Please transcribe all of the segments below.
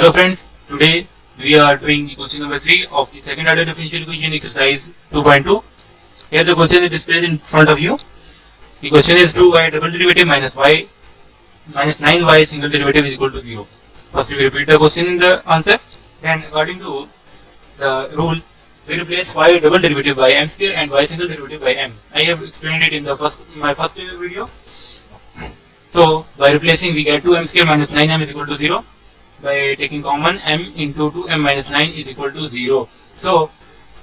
Hello friends, today we are doing the question number 3 of the second order differential equation exercise 2.2. Here the question is displayed in front of you. The question is 2y double derivative minus 9y single derivative is equal to 0. First we repeat the question in the answer. Then according to the rule, we replace y double derivative by m square and y single derivative by m. I have explained it in the my first video. So by replacing we get 2m square minus 9m is equal to 0. By taking common, m into 2m minus 9 is equal to 0. So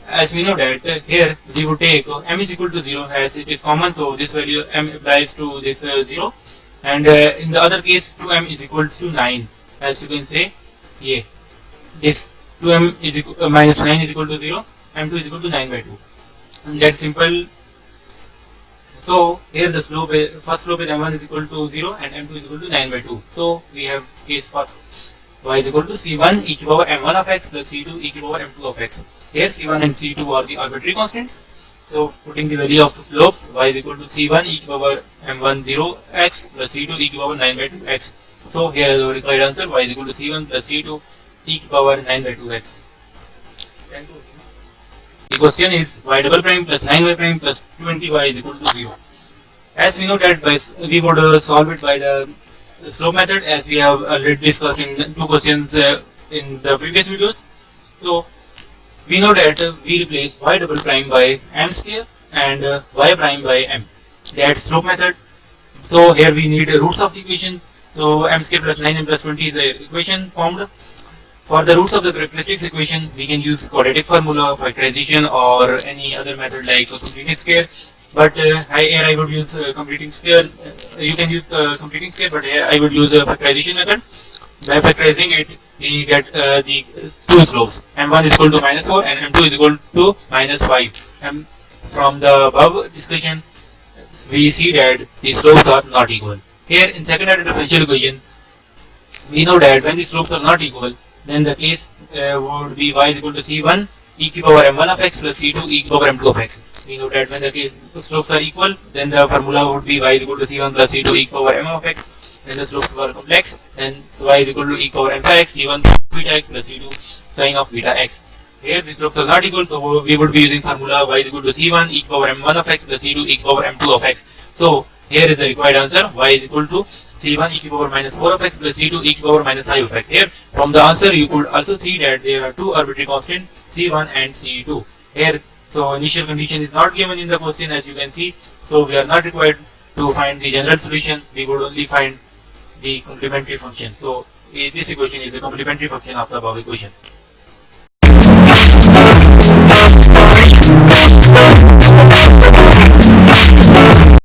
as we know that here we would take m is equal to 0 as it is common, so this value m applies to this 0, and in the other case 2m is equal to 9, as you can say, yeah, this 2m is minus 9 is equal to 0, m2 is equal to 9 by 2, and that's simple. So here the slope first slope is m1 is equal to 0 and m2 is equal to 9 by 2. So we have case first, y is equal to c1 e to the power m1 of x plus c2 e to the power m2 of x. Here c1 and c2 are the arbitrary constants. So putting the value of the slopes, y is equal to c1 e to the power m1 0x plus c2 e to the power 9 by 2x. So here is the required answer, y is equal to c1 plus c2 e to the power 9 by 2x. The question is y double prime plus 9y prime plus 20y is equal to 0. As we know that we would solve it by the slope method, as we have already discussed in two questions in the previous videos. So we know that we replace y double prime by m square and y prime by m. That's slope method. So here we need roots of the equation. So m square plus 9m plus 20 is the equation formed. For the roots of the characteristics equation, we can use quadratic formula, factorization, or any other method like completing square. But here I would use completing square. You can use completing square, but here I would use a factorization method. By factorizing it, we get the two slopes. m1 is equal to minus 4 and m2 is equal to minus 5. And from the above discussion, we see that the slopes are not equal. Here in second order differential equation, we know that when the slopes are not equal, then the case would be y is equal to c1 e to the power m1 of x plus c2 e to the power m2 of x. We know that when the case slopes are equal, then the formula would be y is equal to c1 plus c2 e to the power m of x. When the slopes are complex, then y is equal to e to the power m x, c1 beta x plus c2 sine of beta x. Here the slopes are not equal, so we would be using formula y is equal to c1 e to the power m1 of x plus c2 e to the power m2 of x. So here is the required answer, y is equal to c1 e to the power minus 4 of x plus c2 e to the power minus 5 of x. Here from the answer you could also see that there are two arbitrary constants, c1 and c2. Here, so initial condition is not given in the question, as you can see. So we are not required to find the general solution, we would only find the complementary function. So this equation is the complementary function of the above equation.